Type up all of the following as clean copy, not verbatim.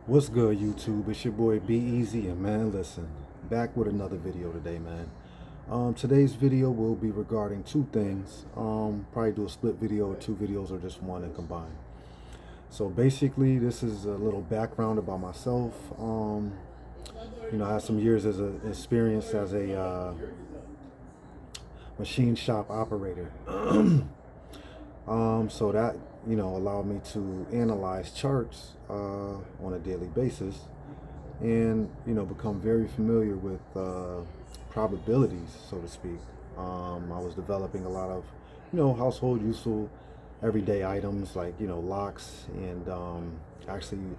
What's good, YouTube? It's your boy Be Easy, and man, listen, back with another video today, man. Today's video will be regarding two things. Probably do a split video or two videos or just one and combine. So basically, this is a little background about myself. I have some years as a experience as a machine shop operator. So that allowed me to analyze charts on a daily basis, and become very familiar with probabilities, so to speak. I was developing a lot of household useful everyday items like locks and actually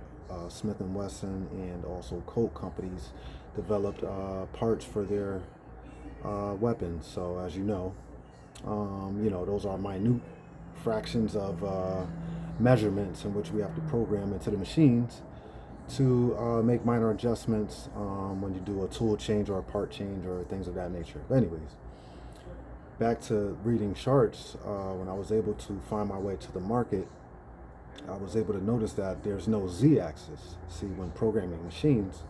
Smith and Wesson and also Colt companies developed parts for their weapons. So as those are minute fractions of measurements in which we have to program into the machines to make minor adjustments when you do a tool change or a part change or things of that nature. But anyways, back to reading charts. When I was able to find my way to the market, I was able to notice that there's no z-axis. See, when programming machines,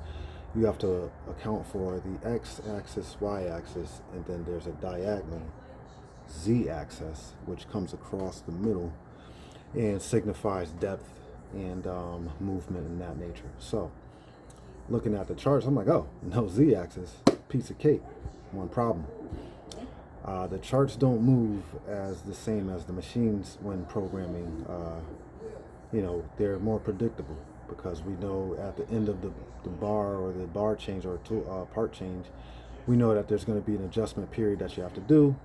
you have to account for the x-axis, y-axis, and then there's a diagonal z-axis which comes across the middle and signifies depth and movement in that nature. So looking at the charts, I'm like, oh, no z-axis, piece of cake, one problem. The charts don't move as the same as the machines when programming. They're more predictable because we know at the end of the bar or the bar change or part change, we know that there's going to be an adjustment period that you have to do,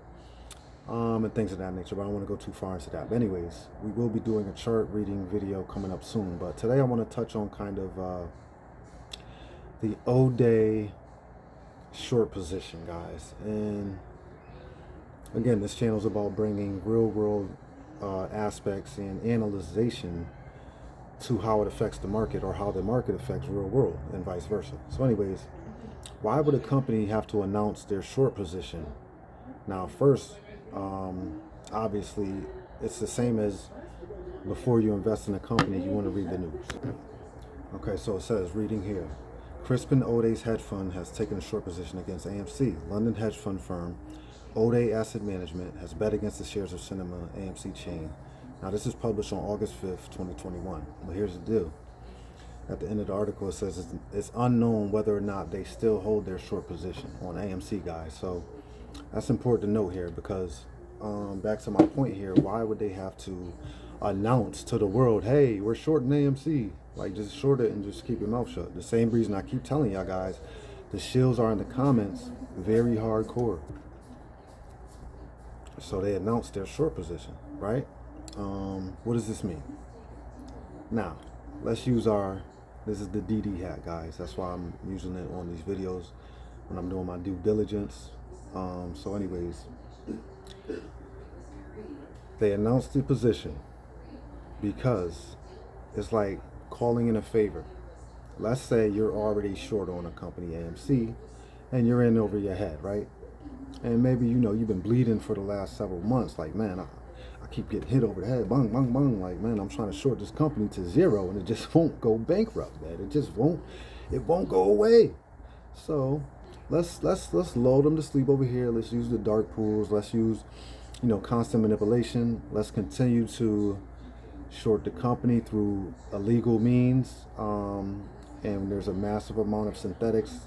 and things of that nature. But I don't want to go too far into that. But anyways, we will be doing a chart reading video coming up soon. But today I want to touch on kind of the O-Day short position, guys. And again, this channel is about bringing real world aspects and analyzation to how it affects the market or how the market affects real world and vice versa. So anyways, why would a company have to announce their short position? Now first, obviously it's the same as before you invest in a company, you want to read the news. Okay, so it says, reading here, Crispin Odegaard's hedge fund has taken a short position against AMC. London hedge fund firm Odegaard Asset Management has bet against the shares of cinema AMC chain. Now this is published on August 5th, 2021. But here's the deal. At the end of the article it says it's unknown whether or not they still hold their short position on AMC, guys. So that's important to note here because back to my point here, why would they have to announce to the world, hey, we're shorting AMC? Like, just short it and just keep your mouth shut. The same reason I keep telling y'all guys, the shills are in the comments very hardcore. So they announced their short position, right? What does this mean? Now, let's use this is the DD hat, guys. That's why I'm using it on these videos when I'm doing my due diligence. So anyways, they announced the position because it's like calling in a favor. Let's say you're already short on a company, AMC, and you're in over your head, right? And maybe you've been bleeding for the last several months. Like, man, I keep getting hit over the head, bang, bang, bang. Like, man, I'm trying to short this company to zero, and it just won't go bankrupt, man. It just won't. It won't go away. So let's lull them to sleep over here. Let's use the dark pools. Let's use constant manipulation. Let's continue to short the company through illegal means. And there's a massive amount of synthetics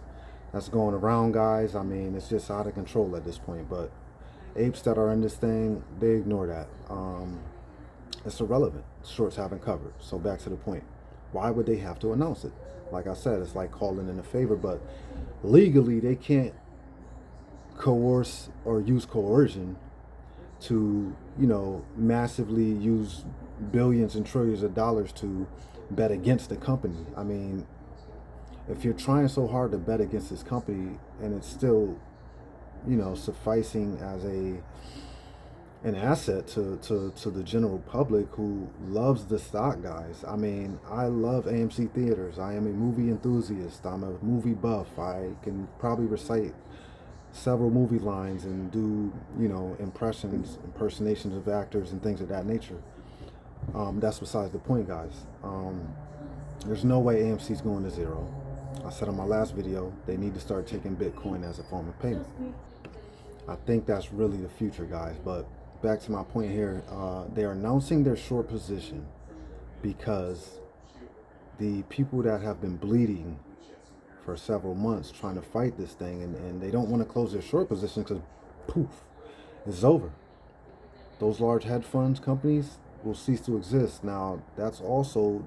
that's going around, guys. I mean, it's just out of control at this point. But apes that are in this thing, they ignore that. It's irrelevant. Shorts haven't covered. So back to the point. Why would they have to announce it? Like I said, it's like calling in a favor, but legally they can't coerce or use coercion to, massively use billions and trillions of dollars to bet against the company. I mean, if you're trying so hard to bet against this company and it's still, sufficing as an asset to the general public who loves the stock, guys. I mean, I love AMC theaters. I am a movie enthusiast. I'm a movie buff. I can probably recite several movie lines and do, impersonations of actors and things of that nature. That's besides the point, guys. There's no way AMC's going to zero. I said on my last video, they need to start taking Bitcoin as a form of payment. I think that's really the future, guys. But back to my point here, they're announcing their short position because the people that have been bleeding for several months trying to fight this thing, and they don't want to close their short position because poof, it's over. Those large hedge funds companies will cease to exist. Now, that's also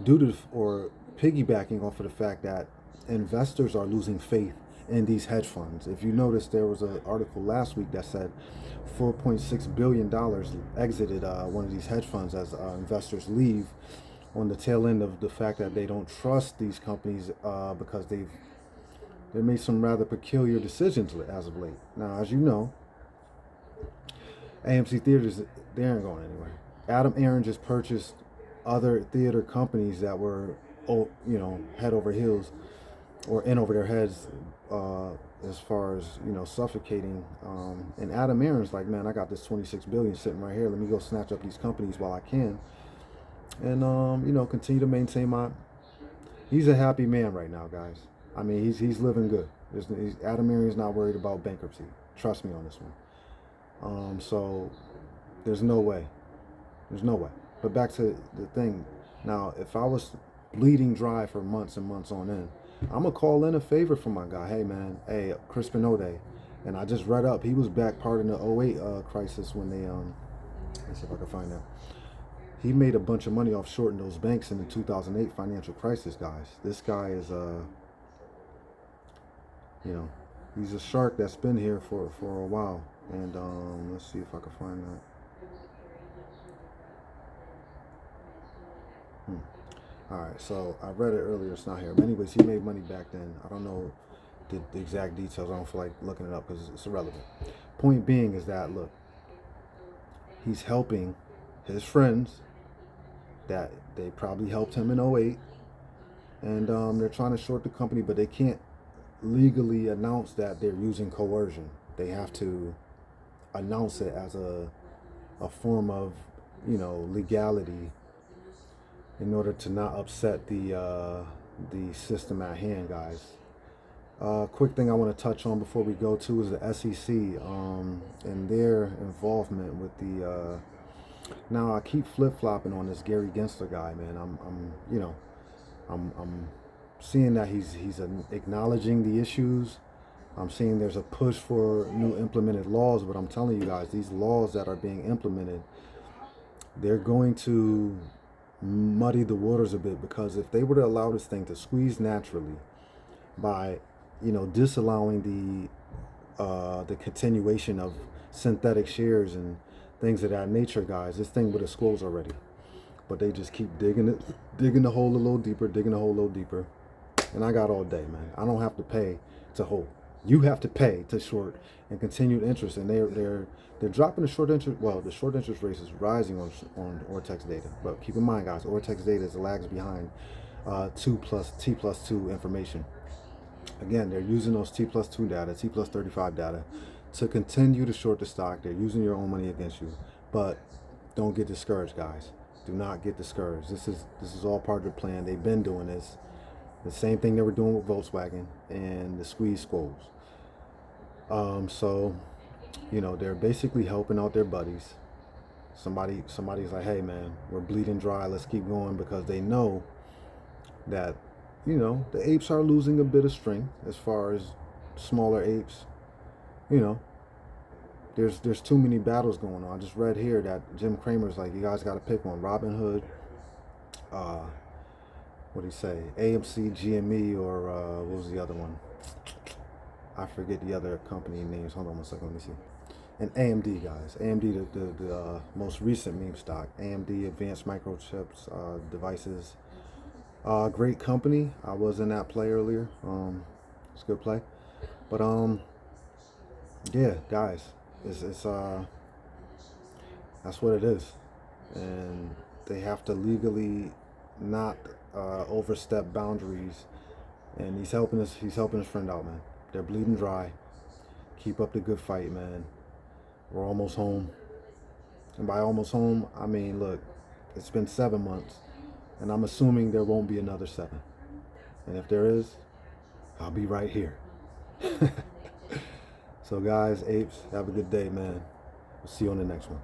due to or piggybacking off of the fact that investors are losing faith in these hedge funds. If you notice, there was an article last week that said $4.6 billion exited one of these hedge funds as investors leave on the tail end of the fact that they don't trust these companies because they made some rather peculiar decisions as of late. Now, as you know, AMC theaters, they aren't going anywhere. Adam Aaron just purchased other theater companies that were, head over heels or in over their heads as far as, suffocating. And Adam Aaron's like, man, I got this 26 billion sitting right here. Let me go snatch up these companies while I can. And, continue to maintain he's a happy man right now, guys. I mean, he's living good. Adam Aaron's not worried about bankruptcy. Trust me on this one. So there's no way. There's no way. But back to the thing. Now, if I was bleeding dry for months and months on end, I'm going to call in a favor for my guy. Hey, man. Hey, Crispin Odegaard. And I just read up. He was back part in the '08 crisis when they, let's see if I can find that. He made a bunch of money off shorting those banks in the 2008 financial crisis, guys. This guy is, he's a shark that's been here for a while. And let's see if I can find that. All right, so I read it earlier. It's not here. But anyways, he made money back then. I don't know the exact details. I don't feel like looking it up because it's irrelevant. Point being is that, look, he's helping his friends that they probably helped him in '08. And they're trying to short the company, but they can't legally announce that they're using coercion. They have to announce it as a form of, legality in order to not upset the system at hand, guys. Quick thing I want to touch on before we go to is the SEC and their involvement with the. Now I keep flip-flopping on this Gary Gensler guy, man. I'm seeing that he's acknowledging the issues. I'm seeing there's a push for new implemented laws, but I'm telling you guys, these laws that are being implemented, they're going to muddy the waters a bit, because if they were to allow this thing to squeeze naturally by, disallowing the continuation of synthetic shares and things of that nature, guys, this thing would have squoze already. But they just keep digging the hole a little deeper, and I got all day, man. I don't have to pay to hold. You have to pay to short and continued interest, and they're dropping the short interest. Well, the short interest rate is rising on Ortex data, but keep in mind, guys, Ortex data is lags behind T+2 information. Again, they're using those T+2 data, T+35 data, to continue to short the stock. They're using your own money against you, but don't get discouraged, guys. Do not get discouraged. This is all part of the plan. They've been doing this. The same thing they were doing with Volkswagen and the squeeze squoze. So, they're basically helping out their buddies. Somebody's like, hey, man, we're bleeding dry. Let's keep going, because they know that, the apes are losing a bit of strength as far as smaller apes. There's too many battles going on. I just read here that Jim Cramer's like, you guys got to pick one. Robinhood, what do you say? AMC GME, or what was the other one? I forget the other company names. Hold on one second. Let me see. And AMD, guys. AMD, the most recent meme stock. AMD, Advanced Microchips Devices. Great company. I was in that play earlier. It's a good play. But yeah, guys, it's that's what it is, and they have to legally not overstep boundaries. And he's helping his friend out, man. They're bleeding dry. Keep up the good fight, man. We're almost home. And by almost home, I mean, look, it's been 7 months. And I'm assuming there won't be another 7. And if there is, I'll be right here. So guys, apes, have a good day, man. We'll see you on the next one.